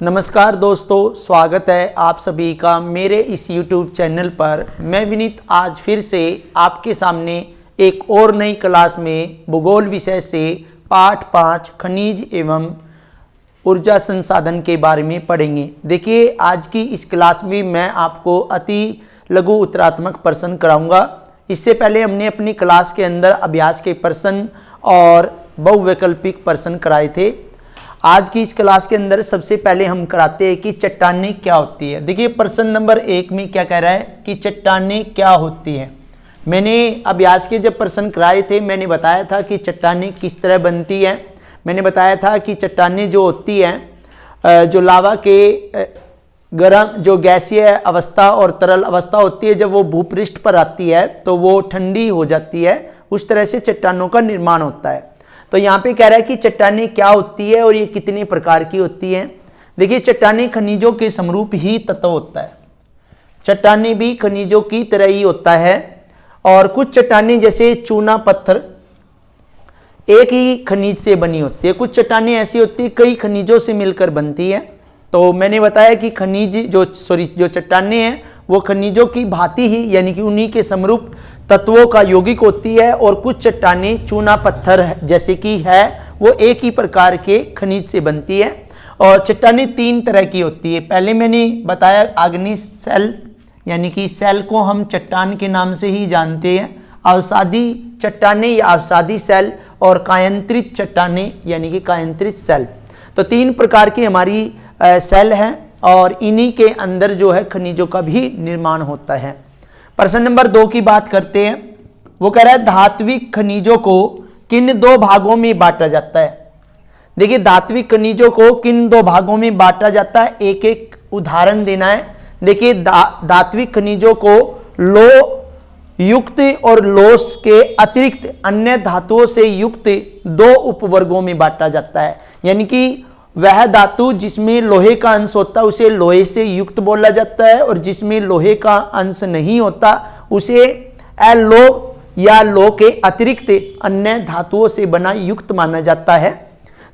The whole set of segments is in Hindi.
नमस्कार दोस्तों, स्वागत है आप सभी का मेरे इस YouTube चैनल पर। मैं विनीत आज फिर से आपके सामने एक और नई क्लास में भूगोल विषय से पाठ 5 खनिज एवं ऊर्जा संसाधन के बारे में पढ़ेंगे। देखिए, आज की इस क्लास में मैं आपको अति लघु उत्तरात्मक प्रश्न कराऊंगा। इससे पहले हमने अपनी क्लास के अंदर अभ्यास के प्रश्न और बहुवैकल्पिक प्रश्न कराए थे। आज की इस क्लास के अंदर सबसे पहले हम कराते हैं कि चट्टानें क्या होती है। देखिए, प्रश्न नंबर 1 में क्या कह रहा है कि चट्टानें क्या होती है। मैंने अभ्यास के जब प्रश्न कराए थे मैंने बताया था कि चट्टानें किस तरह बनती हैं। मैंने बताया था कि चट्टानें जो होती हैं, जो लावा के गर्म जो गैसीय अवस्था और तरल अवस्था होती है, जब वो भूपृष्ठ पर आती है तो वो ठंडी हो जाती है। उस तरह से चट्टानों का निर्माण होता है। तो यहाँ पे कह रहा है कि चट्टानें क्या होती है और ये कितने प्रकार की होती हैं। देखिए, चट्टानें खनिजों के समरूप ही तत्व होता है। चट्टानें भी खनिजों की तरह ही होता है। और कुछ चट्टानें जैसे चूना पत्थर एक ही खनिज से बनी होती है। कुछ चट्टानें ऐसी होती है कई खनिजों से मिलकर बनती है। तो मैंने बताया कि जो चट्टानें हैं वो खनिजों की भांति ही यानी कि उन्हीं के समरूप तत्वों का यौगिक होती है। और कुछ चट्टानें चूना पत्थर जैसे कि है वो एक ही प्रकार के खनिज से बनती है। और चट्टानें 3 तरह की होती है। पहले मैंने बताया आग्नेय सेल, यानी कि सेल को हम चट्टान के नाम से ही जानते हैं। अवसादी चट्टानें या अवसादी सेल और कायांतरित चट्टानें यानी कि कायांतरित सेल। तो 3 प्रकार की हमारी सेल हैं और इन्हीं के अंदर जो है खनिजों का भी निर्माण होता है। प्रश्न नंबर 2 की बात करते हैं। वो कह रहा है धात्विक खनिजों को किन 2 भागों में बांटा जाता है। देखिए, धात्विक खनिजों को किन 2 भागों में बांटा जाता है, एक एक उदाहरण देना है। देखिए, धात्विक खनिजों को लोह युक्त और लोह के अतिरिक्त अन्य धातुओं से युक्त 2 उपवर्गों में बांटा जाता है। यानी कि वह धातु जिसमें लोहे का अंश होता है उसे लोहे से युक्त बोला जाता है, और जिसमें लोहे का अंश नहीं होता उसे अलोह या लोह के अतिरिक्त अन्य धातुओं से बना युक्त माना जाता है।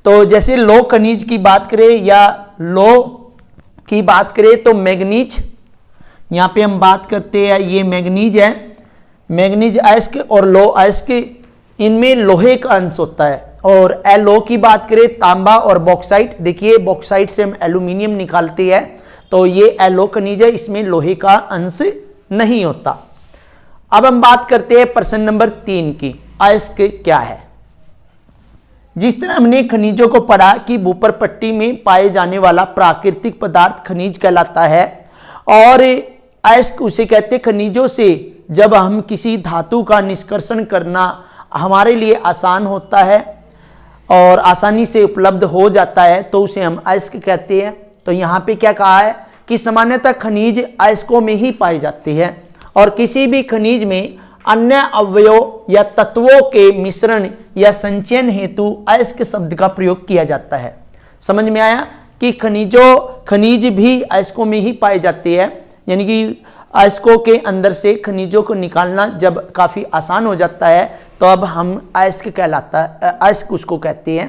तो जैसे लोह खनिज की बात करें या लोह की बात करें तो मैग्नीज, यहाँ पे हम बात करते हैं, ये मैग्नीज है। मैग्नीज अयस्क और लोह अयस्क, इनमें लोहे का अंश होता है। और एलो की बात करें तांबा और बॉक्साइट। देखिए, बॉक्साइट से हम एल्यूमिनियम निकालते हैं, तो ये एलो खनिज है, इसमें लोहे का अंश नहीं होता। अब हम बात करते हैं प्रश्न नंबर 3 की, अयस्क क्या है। जिस तरह हमने खनिजों को पढ़ा कि भूपर पट्टी में पाए जाने वाला प्राकृतिक पदार्थ खनिज कहलाता है, और अयस्क उसे कहते खनिजों से जब हम किसी धातु का निष्कर्षण करना हमारे लिए आसान होता है और आसानी से उपलब्ध हो जाता है तो उसे हम अयस्क कहते हैं। तो यहाँ पे क्या कहा है कि सामान्यतः खनिज अयस्कों में ही पाए जाते हैं, और किसी भी खनिज में अन्य अवयव या तत्वों के मिश्रण या संचयन हेतु अयस्क शब्द का प्रयोग किया जाता है। समझ में आया कि खनिज भी अयस्कों में ही पाए जाते हैं। यानी कि अयस्कों के अंदर से खनिजों को निकालना जब काफ़ी आसान हो जाता है तो अब हम अयस्क कहलाता है, अयस्क उसको कहते हैं।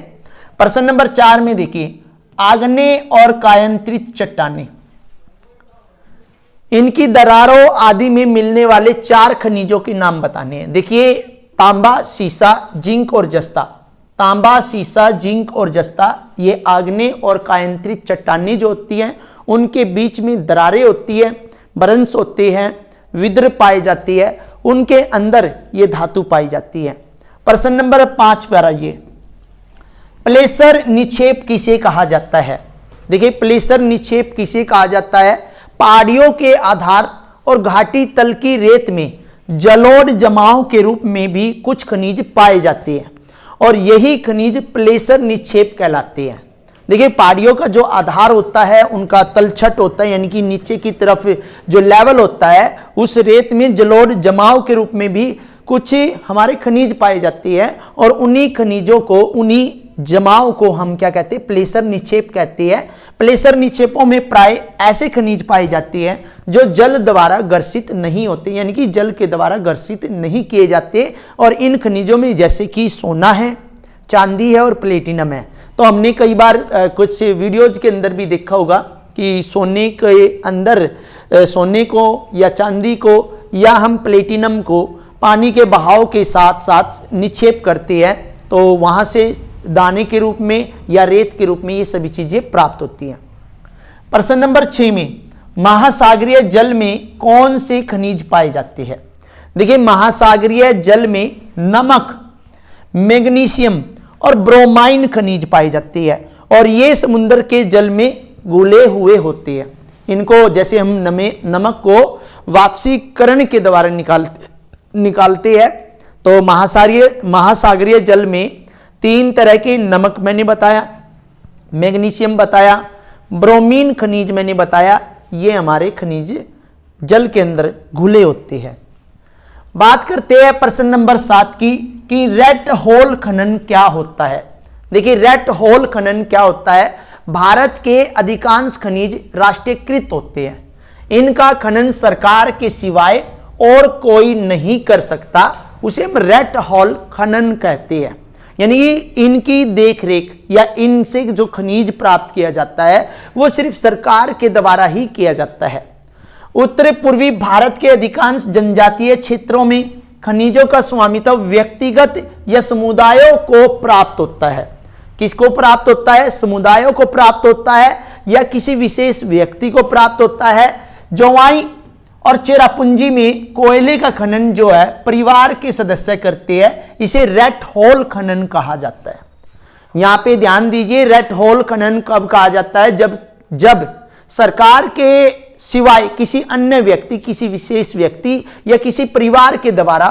प्रश्न नंबर 4 में देखिए, आग्नेय और कायांतरित चट्टानें, इनकी दरारों आदि में मिलने वाले 4 खनिजों के नाम बताने हैं। देखिए, तांबा, सीसा, जिंक और जस्ता। तांबा, सीसा, जिंक और जस्ता, ये आग्नेय और कायांतरित चट्टानें जो होती हैं उनके बीच में दरारें होती है, ब्रंश होते हैं, विद्र पाई जाती है, उनके अंदर ये धातु पाई जाती है। प्रश्न नंबर 5 पर आइए, प्लेसर निक्षेप किसे कहा जाता है। देखिए, प्लेसर निक्षेप किसे कहा जाता है, पहाड़ियों के आधार और घाटी तल की रेत में जलोढ़ जमाव के रूप में भी कुछ खनिज पाए जाते हैं, और यही खनिज प्लेसर निक्षेप कहलाते हैं। देखिए, पहाड़ियों का जो आधार होता है उनका तलछट होता है, यानी कि नीचे की तरफ जो लेवल होता है उस रेत में जलोढ़ जमाव के रूप में भी कुछ हमारे खनिज पाए जाते हैं, और उन्हीं खनिजों को, उन्हीं जमाव को हम क्या कहते हैं, प्लेसर निक्षेप कहते हैं। प्लेसर निक्षेपों में प्राय ऐसे खनिज पाए जाते हैं जो जल द्वारा घर्षित नहीं होते, यानी कि जल के द्वारा घर्षित नहीं किए जाते। और इन खनिजों में जैसे कि सोना है, चांदी है और प्लेटिनम है। तो हमने कई बार कुछ वीडियोज के अंदर भी देखा होगा कि सोने के अंदर सोने को या चांदी को या हम प्लेटिनम को पानी के बहाव के साथ साथ निक्षेप करते हैं, तो वहाँ से दाने के रूप में या रेत के रूप में ये सभी चीज़ें प्राप्त होती हैं। प्रश्न नंबर 6 में महासागरीय जल में कौन से खनिज पाए जाते हैं? देखिए, महासागरीय जल में नमक, मैग्नीशियम और ब्रोमाइन खनिज पाए जाते हैं और ये समुद्र के जल में घुले हुए होते हैं। इनको जैसे हम नमक को वाष्पीकरण के द्वारा निकालते हैं, तो महासागरीय जल में 3 तरह के नमक मैंने बताया, मैग्नीशियम बताया, ब्रोमीन खनिज मैंने बताया, ये हमारे खनिज जल के अंदर घुले होते हैं। बात करते हैं प्रश्न नंबर 7 की कि रेड होल खनन क्या होता है। देखिए, रेड होल खनन क्या होता है? भारत के अधिकांश खनिज राष्ट्रीयकृत होते हैं, इनका खनन सरकार के सिवाय और कोई नहीं कर सकता, उसे हम रेड होल खनन कहते हैं। यानी कि इनकी देखरेख या इनसे जो खनिज प्राप्त किया जाता है वो सिर्फ सरकार के द्वारा ही किया जाता है। उत्तर पूर्वी भारत के अधिकांश जनजातीय क्षेत्रों में खनिजों का स्वामित्व व्यक्तिगत या समुदायों को प्राप्त होता है। किसको प्राप्त होता है? समुदायों को प्राप्त होता है या किसी विशेष व्यक्ति को प्राप्त होता है। जोवाई और चेरापूंजी में कोयले का खनन जो है परिवार के सदस्य करते हैं, इसे रेड होल खनन कहा जाता है। यहां पे ध्यान दीजिए, रेड होल खनन कब कहा जाता है? जब सरकार के सिवाय किसी अन्य व्यक्ति, किसी विशेष व्यक्ति या किसी परिवार के द्वारा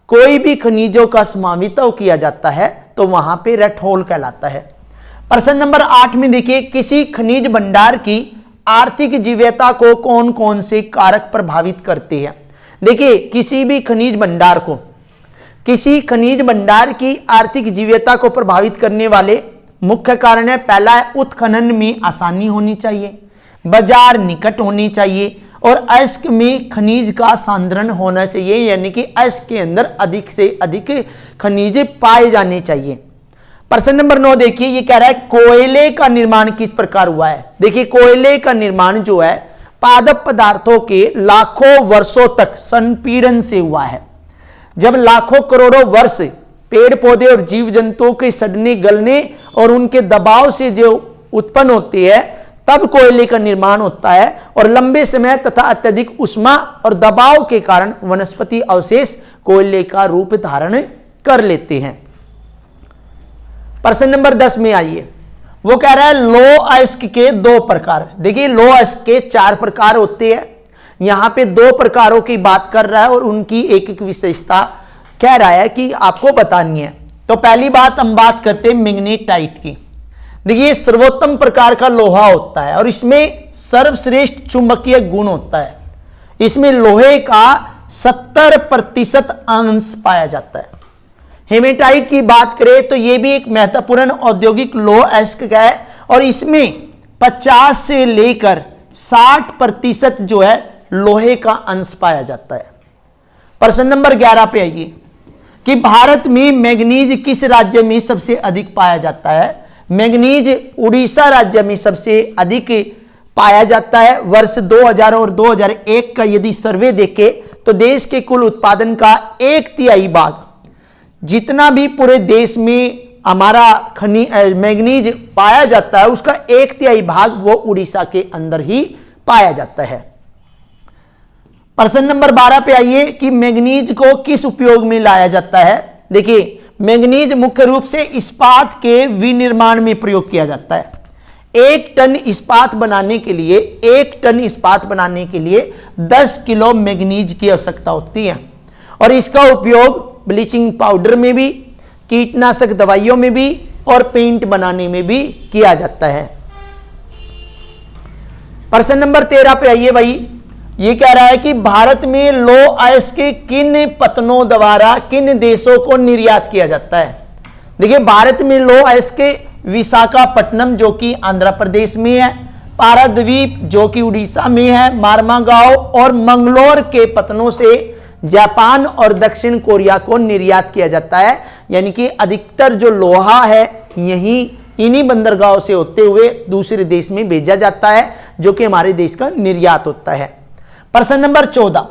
कोई भी खनिजों का स्वामित्व किया जाता है, तो वहां पे रेड होल कहलाता है। प्रश्न नंबर 8 में देखिए, किसी खनिज भंडार की आर्थिक जीवयता को कौन कौन से कारक प्रभावित करते हैं? देखिए, किसी खनिज भंडार की आर्थिक जीवयता को प्रभावित करने वाले मुख्य कारण है। पहला है, उत्खनन में आसानी होनी चाहिए, बाजार निकट होनी चाहिए और अयस्क में खनिज का सांद्रण होना चाहिए, यानी कि अयस्क के अंदर अधिक से अधिक खनिज पाए जाने चाहिए। प्रश्न नंबर 9 देखिए, ये कह रहा है कोयले का निर्माण किस प्रकार हुआ है? देखिए, कोयले का निर्माण जो है पादप पदार्थों के लाखों वर्षों तक संपीड़न से हुआ है। जब लाखों करोड़ों वर्ष पेड़ पौधे और जीव जंतुओं के सड़ने गलने और उनके दबाव से जो उत्पन्न होती है, तब कोयले का निर्माण होता है और लंबे समय तथा अत्यधिक उष्मा और दबाव के कारण वनस्पति अवशेष कोयले का रूप धारण कर लेते हैं। प्रश्न नंबर 10 में आइए, वो कह रहा है लो अयस्क के 2 प्रकार। देखिए, लो अयस्क के 4 प्रकार होते हैं, यहां पे 2 प्रकारों की बात कर रहा है और उनकी एक एक विशेषता कह रहा है कि आपको बतानी है। तो पहली बात हम बात करते हैं मैग्नेटाइट की। देखिए, सर्वोत्तम प्रकार का लोहा होता है और इसमें सर्वश्रेष्ठ चुंबकीय गुण होता है। इसमें लोहे का 70% अंश पाया जाता है। हेमेटाइट की बात करें तो यह भी एक महत्वपूर्ण औद्योगिक लौह अयस्क है और इसमें 50 से लेकर 60% जो है लोहे का अंश पाया जाता है। प्रश्न नंबर 11 पे आइए कि भारत में मैग्नीज किस राज्य में सबसे अधिक पाया जाता है? मैग्नीज उड़ीसा राज्य में सबसे अधिक पाया जाता है। वर्ष 2000 और 2001 का यदि सर्वे देखें तो देश के कुल उत्पादन का 1/3 भाग, जितना भी पूरे देश में हमारा मैग्नीज पाया जाता है, उसका 1/3 भाग वो उड़ीसा के अंदर ही पाया जाता है। प्रश्न नंबर 12 पे आइए कि मैग्नीज को किस उपयोग में लाया जाता है? देखिए, मैग्नीज मुख्य रूप से इस्पात के विनिर्माण में प्रयोग किया जाता है। 1 टन इस्पात बनाने के लिए 10 किलो मैग्नीज की आवश्यकता होती है और इसका उपयोग ब्लीचिंग पाउडर में भी, कीटनाशक दवाइयों में भी और पेंट बनाने में भी किया जाता है। प्रश्न नंबर 13 पे आइए भाई, ये कह रहा है कि भारत में लौह अयस्क के किन पत्तनों द्वारा किन देशों को निर्यात किया जाता है? देखिए, भारत में लौह अयस्क के विशाखापट्टनम जो कि आंध्र प्रदेश में है, पाराद्वीप जो कि उड़ीसा में है, मारमागांव और मंगलोर के पत्तनों से जापान और दक्षिण कोरिया को निर्यात किया जाता है। यानी कि अधिकतर जो लोहा है यही इन्हीं बंदरगाहों से होते हुए दूसरे देश में भेजा जाता है, जो कि हमारे देश का निर्यात होता है। प्रश्न नंबर 14,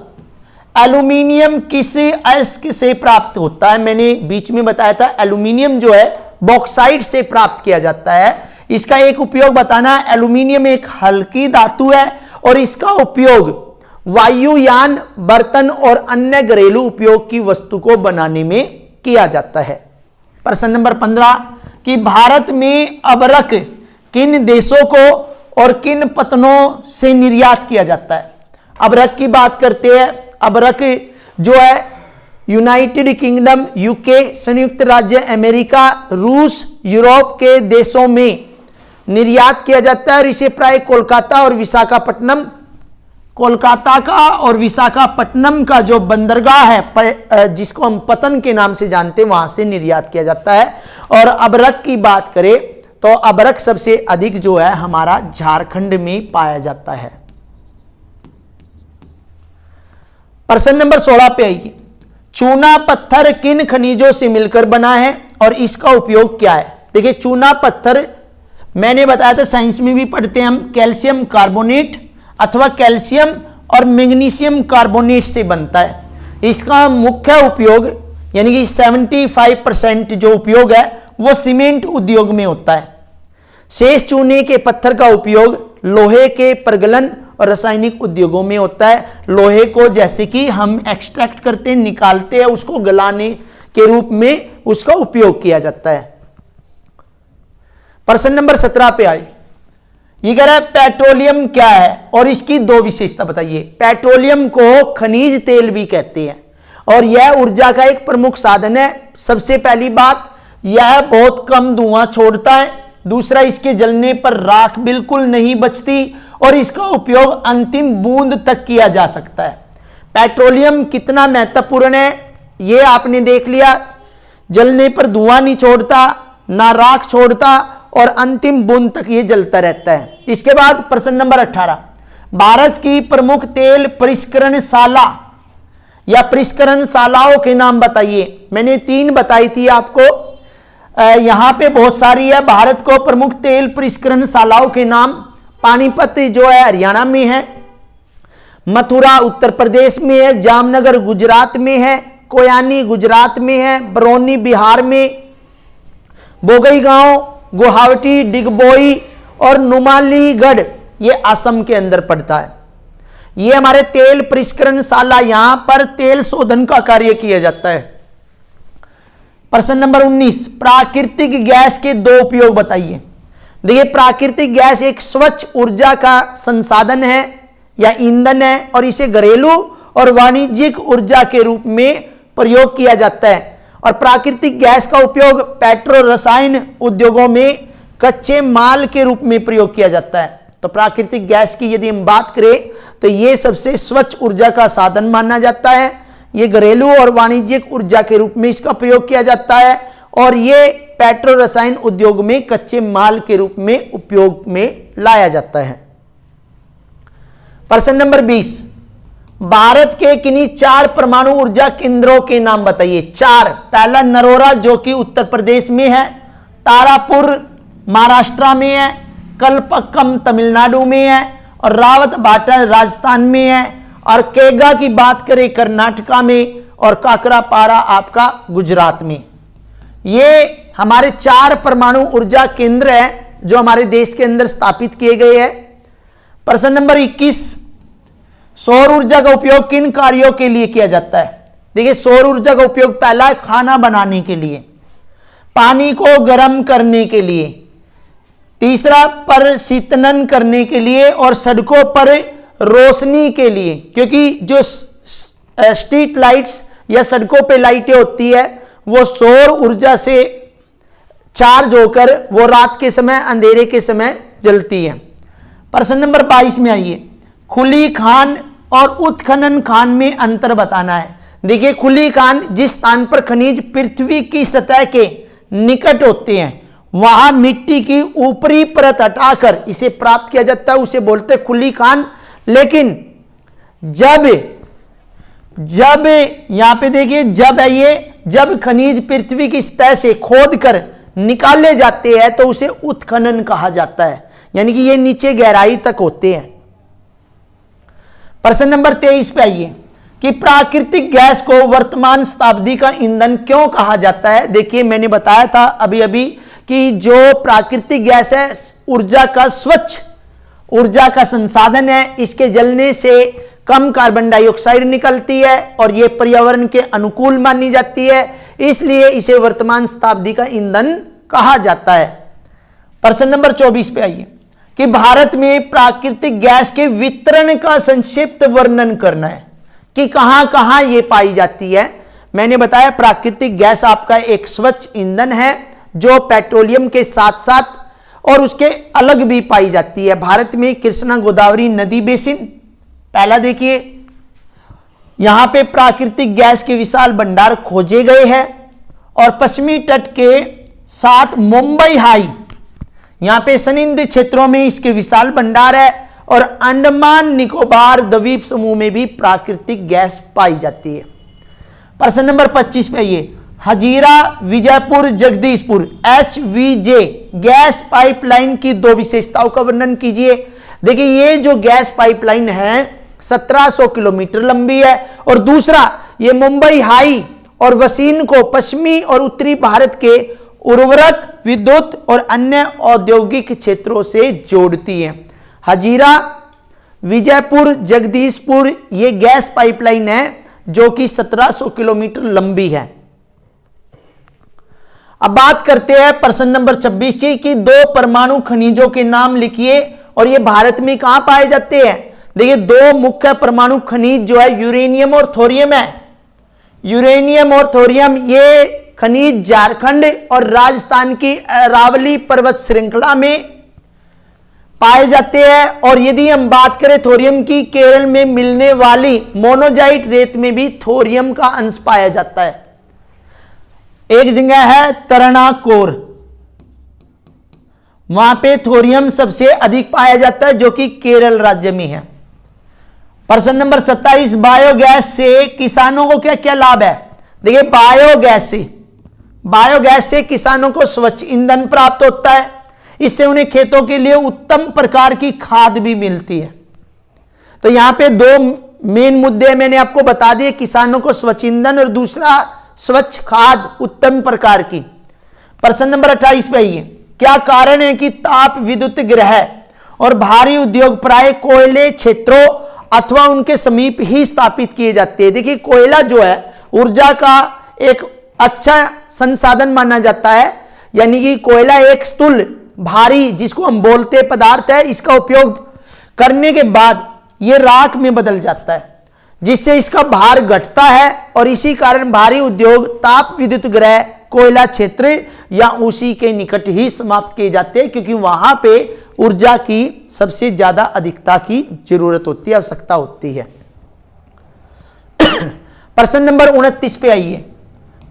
एल्यूमिनियम किस अयस्क से प्राप्त होता है? मैंने बीच में बताया था एल्यूमिनियम जो है बॉक्साइट से प्राप्त किया जाता है। इसका एक उपयोग बताना है। एल्यूमिनियम एक हल्की धातु है और इसका उपयोग वायुयान, बर्तन और अन्य घरेलू उपयोग की वस्तु को बनाने में किया जाता है। प्रश्न नंबर 15 कि भारत में अबरक किन देशों को और किन पत्तनों से निर्यात किया जाता है? अबरक की बात करते हैं। अबरक जो है यूनाइटेड किंगडम, यूके, संयुक्त राज्य अमेरिका, रूस, यूरोप के देशों में निर्यात किया जाता है और इसे प्राय कोलकाता और विशाखापट्टनम का जो बंदरगाह है, जिसको हम पतन के नाम से जानते हैं, वहां से निर्यात किया जाता है। और अबरक की बात करें तो अबरक सबसे अधिक जो है हमारा झारखंड में पाया जाता है। प्रश्न नंबर 16 पे आइए। चूना पत्थर किन खनिजों से मिलकर बना है और इसका उपयोग क्या है? देखिए, चूना पत्थर मैंने बताया था, साइंस में भी पढ़ते हैं हम, कैल्शियम कार्बोनेट अथवा कैल्शियम और मैग्नीशियम कार्बोनेट से बनता है। इसका मुख्य उपयोग यानी कि 75% जो उपयोग है वो सीमेंट उद्योग में होता है। शेष चूने के पत्थर का उपयोग लोहे के प्रगलन और रासायनिक उद्योगों में होता है। लोहे को जैसे कि हम एक्सट्रैक्ट करते हैं, निकालते हैं, उसको गलाने के रूप में उसका उपयोग किया जाता है। प्रश्न नंबर 17 पे आई। ये कह रहा है पेट्रोलियम क्या है और इसकी दो विशेषता बताइए। पेट्रोलियम को खनिज तेल भी कहते हैं और यह ऊर्जा का एक प्रमुख साधन है। सबसे पहली बात, यह बहुत कम धुआं छोड़ता है। दूसरा, इसके जलने पर राख बिल्कुल नहीं बचती और इसका उपयोग अंतिम बूंद तक किया जा सकता है। पेट्रोलियम कितना महत्वपूर्ण है यह आपने देख लिया। जलने पर धुआं नहीं छोड़ता, ना राख छोड़ता और अंतिम बूंद तक यह जलता रहता है। इसके बाद प्रश्न नंबर 18, भारत की प्रमुख तेल परिष्करणशाला या परिष्करणशालाओं के नाम बताइए। मैंने 3 बताई थी आपको, यहां पे बहुत सारी है। भारत को प्रमुख तेल परिष्करणशालाओं के नाम, पानीपत जो है हरियाणा में है, मथुरा उत्तर प्रदेश में है, जामनगर गुजरात में है, कोयानी गुजरात में है, बरौनी बिहार में, बोगईगांव, गुवाहाटी, डिगबोई और नुमालीगढ़ ये असम के अंदर पड़ता है। ये हमारे तेल परिष्करणशाला, यहां पर तेल शोधन का कार्य किया जाता है। प्रश्न नंबर 19, प्राकृतिक गैस के 2 उपयोग बताइए। देखिए, प्राकृतिक गैस एक स्वच्छ ऊर्जा का संसाधन है या ईंधन है और इसे घरेलू और वाणिज्यिक ऊर्जा के रूप में प्रयोग किया जाता है। और प्राकृतिक गैस का उपयोग पेट्रो रसायन उद्योगों में कच्चे माल के रूप में प्रयोग किया जाता है। तो प्राकृतिक गैस की यदि हम बात करें तो यह सबसे स्वच्छ ऊर्जा का साधन माना जाता है। यह घरेलू और वाणिज्यिक ऊर्जा के रूप में इसका प्रयोग किया जाता है और यह पेट्रो रसायन उद्योग में कच्चे माल के रूप में उपयोग में लाया जाता है। प्रश्न नंबर 20, भारत के किन्हीं 4 परमाणु ऊर्जा केंद्रों के नाम बताइए। 4, पहला नरोरा जो कि उत्तर प्रदेश में है, तारापुर महाराष्ट्र में है, कलपक्कम तमिलनाडु में है और रावत भाटा राजस्थान में है और केगा की बात करें कर्नाटका में और काकरापारा आपका गुजरात में। ये हमारे 4 परमाणु ऊर्जा केंद्र हैं जो हमारे देश के अंदर स्थापित किए गए हैं। प्रश्न नंबर 21, सौर ऊर्जा का उपयोग किन कार्यों के लिए किया जाता है? देखिए, सौर ऊर्जा का उपयोग पहला है खाना बनाने के लिए, पानी को गर्म करने के लिए, तीसरा प्रशीतन करने के लिए और सड़कों पर रोशनी के लिए, क्योंकि जो स्ट्रीट लाइट्स या सड़कों पे लाइटें होती है वो सौर ऊर्जा से चार्ज होकर वो रात के समय, अंधेरे के समय जलती है। प्रश्न नंबर 22 में आइए, खुली खान और उत्खनन खान में अंतर बताना है। देखिए, खुली खान जिस स्थान पर खनिज पृथ्वी की सतह के निकट होते हैं वहां मिट्टी की ऊपरी परत हटाकर इसे प्राप्त किया जाता है, उसे बोलते हैं खुली खान। लेकिन जब यहां पे देखिए, जब खनिज पृथ्वी की सतह से खोदकर निकाले जाते हैं तो उसे उत्खनन कहा जाता है, यानी कि ये नीचे गहराई तक होते हैं। प्रश्न नंबर 23 पे आइए कि प्राकृतिक गैस को वर्तमान शताब्दी का ईंधन क्यों कहा जाता है। देखिए मैंने बताया था अभी अभी कि जो प्राकृतिक गैस है ऊर्जा का स्वच्छ ऊर्जा का संसाधन है, इसके जलने से कम कार्बन डाइऑक्साइड निकलती है और यह पर्यावरण के अनुकूल मानी जाती है, इसलिए इसे वर्तमान शताब्दी का ईंधन कहा जाता है। प्रश्न नंबर 24 पे आइए कि भारत में प्राकृतिक गैस के वितरण का संक्षिप्त वर्णन करना है कि कहां कहां यह पाई जाती है। मैंने बताया प्राकृतिक गैस आपका एक स्वच्छ ईंधन है जो पेट्रोलियम के साथ साथ और उसके अलग भी पाई जाती है। भारत में कृष्णा गोदावरी नदी बेसिन, पहला देखिए यहां पे प्राकृतिक गैस के विशाल भंडार खोजे गए हैं और पश्चिमी तट के साथ मुंबई हाई, यहां पे सनिंद क्षेत्रों में इसके विशाल भंडार है और अंडमान निकोबार द्वीप समूह में भी प्राकृतिक गैस पाई जाती है। प्रश्न नंबर 25 पे ये Hazira Vijaypur Jagdishpur HVJ gas pipeline की दो विशेषताओं का वर्णन कीजिए। देखिए ये जो गैस पाइपलाइन है 1700 किलोमीटर लंबी है और दूसरा ये मुंबई हाई और वसीन को पश्चिमी और उत्तरी भारत के उर्वरक, विद्युत और अन्य औद्योगिक क्षेत्रों से जोड़ती है। हजीरा विजयपुर जगदीशपुर ये गैस पाइपलाइन है जो कि 1700 किलोमीटर लंबी है। अब बात करते हैं प्रश्न नंबर 26 की कि दो परमाणु खनिजों के नाम लिखिए और ये भारत में कहां पाए जाते हैं। देखिए दो मुख्य परमाणु खनिज जो है यूरेनियम और थोरियम है। यूरेनियम और थोरियम ये खनिज झारखंड और राजस्थान की अरावली पर्वत श्रृंखला में पाए जाते हैं और यदि हम बात करें थोरियम की, केरल में मिलने वाली मोनोजाइट रेत में भी थोरियम का अंश पाया जाता है। एक जगह है तरनाकोर, वहां पे थोरियम सबसे अधिक पाया जाता है जो कि केरल राज्य में है। प्रश्न नंबर 27 बायोगैस से किसानों को क्या क्या लाभ है। देखिए बायोगैस से किसानों को स्वच्छ ईंधन प्राप्त होता है, इससे उन्हें खेतों के लिए उत्तम प्रकार की खाद भी मिलती है। तो यहां पे दो मेन मुद्दे मैंने आपको बता दिए, किसानों को स्वच्छ ईंधन और दूसरा स्वच्छ खाद उत्तम प्रकार की। प्रश्न नंबर 28 पे आइए क्या कारण है कि ताप विद्युत ग्रह और भारी उद्योग प्राय कोयले क्षेत्रों अथवा उनके समीप ही स्थापित किए जाते हैं। देखिए कोयला जो है ऊर्जा का एक अच्छा संसाधन माना जाता है, यानी कि कोयला एक स्थूल भारी जिसको हम बोलते पदार्थ है, इसका उपयोग करने के बाद यह राख में बदल जाता है जिससे इसका भार घटता है और इसी कारण भारी उद्योग ताप विद्युत ग्रह कोयला क्षेत्र या उसी के निकट ही समाप्त किए जाते हैं क्योंकि वहां पे ऊर्जा की सबसे ज्यादा अधिकता की जरूरत होती है, आवश्यकता होती है। प्रश्न नंबर 29 पे आइए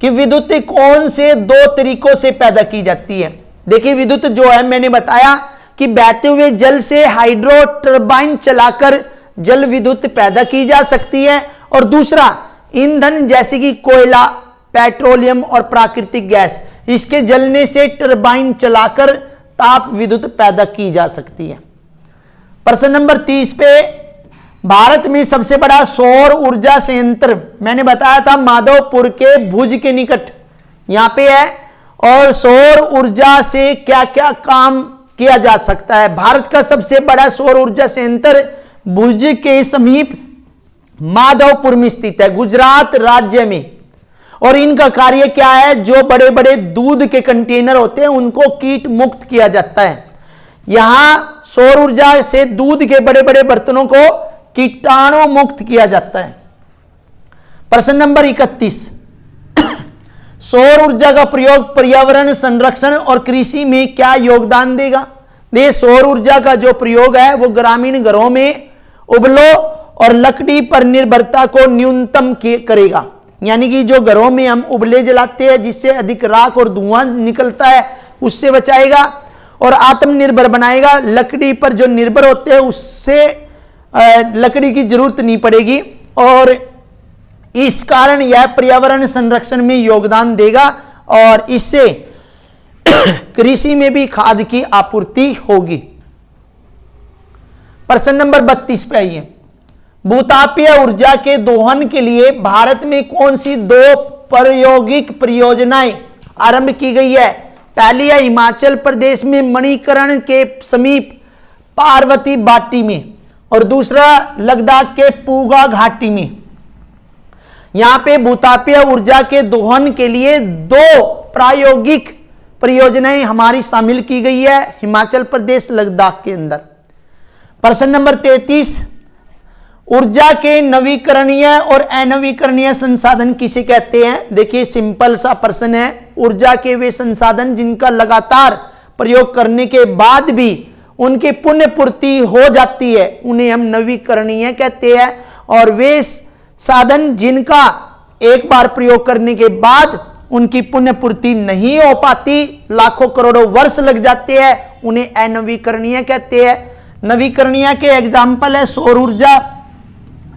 कि विद्युत कौन से दो तरीकों से पैदा की जाती है। देखिए विद्युत जो है मैंने बताया कि बहते हुए जल से हाइड्रो टर्बाइन चलाकर जल विद्युत पैदा की जा सकती है और दूसरा ईंधन जैसे कि कोयला, पेट्रोलियम और प्राकृतिक गैस, इसके जलने से टर्बाइन चलाकर ताप विद्युत पैदा की जा सकती है। प्रश्न नंबर 30 पे भारत में सबसे बड़ा सौर ऊर्जा संयंत्र मैंने बताया था माधवपुर के भुज के निकट यहां पे है और सौर ऊर्जा से क्या क्या काम किया जा सकता है। भारत का सबसे बड़ा सौर ऊर्जा संयंत्र भुज के समीप माधवपुर में स्थित है, गुजरात राज्य में। और इनका कार्य क्या है, जो बड़े बड़े दूध के कंटेनर होते हैं उनको कीट मुक्त किया जाता है। यहां सौर ऊर्जा से दूध के बड़े बड़े बर्तनों को कीटाणु मुक्त किया जाता है। प्रश्न नंबर 31 सौर ऊर्जा का प्रयोग पर्यावरण संरक्षण और कृषि में क्या योगदान देगा। ये सौर ऊर्जा का जो प्रयोग है वो ग्रामीण घरों में उबलों और लकड़ी पर निर्भरता को न्यूनतम करेगा, यानी कि जो घरों में हम उबले जलाते हैं जिससे अधिक राख और धुआं निकलता है उससे बचाएगा और आत्मनिर्भर बनाएगा। लकड़ी पर जो निर्भर होते हैं उससे लकड़ी की जरूरत नहीं पड़ेगी और इस कारण यह पर्यावरण संरक्षण में योगदान देगा और इससे कृषि में भी खाद की आपूर्ति होगी। प्रश्न नंबर 32 पे आइए। भूतापीय ऊर्जा के दोहन के लिए भारत में कौन सी 2 प्रायोगिक परियोजनाएं आरंभ की गई है? पहली है हिमाचल प्रदेश में मणिकर्ण के समीप पार्वती बाटी में, और दूसरा लद्दाख के पूगा घाटी में। यहां पे भूतापीय ऊर्जा के दोहन के लिए 2 प्रायोगिक परियोजनाएं हमारी शामिल की गई है हिमाचल प्रदेश लद्दाख के अंदर। प्रश्न नंबर 33, ऊर्जा के नवीकरणीय और अनवीकरणीय संसाधन किसे कहते हैं? देखिए सिंपल सा प्रश्न है। ऊर्जा के वे संसाधन जिनका लगातार प्रयोग करने के बाद भी उनकी पुनः पूर्ति हो जाती है, उन्हें हम नवीकरणीय कहते हैं। और वे साधन जिनका एक बार प्रयोग करने के बाद उनकी पुनः पूर्ति नहीं हो पाती, लाखों करोड़ों वर्ष लग जाते हैं, उन्हें अनवीकरणीय कहते हैं। नवीकरणीय के एग्जाम्पल है सौर ऊर्जा,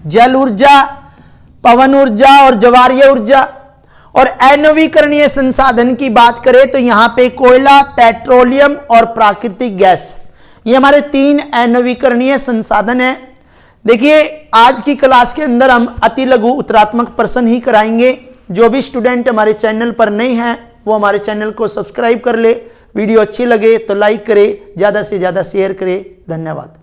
जल ऊर्जा, पवन ऊर्जा और ज्वारीय ऊर्जा। और अनवीकरणीय संसाधन की बात करें तो यहां पे कोयला, पेट्रोलियम और प्राकृतिक गैस, ये हमारे 3 अनवीकरणीय संसाधन हैं। देखिए आज की क्लास के अंदर हम अति लघु उत्तरात्मक प्रश्न ही कराएंगे। जो भी स्टूडेंट हमारे चैनल पर नए हैं वो हमारे चैनल को सब्सक्राइब कर ले। वीडियो अच्छी लगे तो लाइक करें, ज़्यादा से ज़्यादा शेयर करें। धन्यवाद।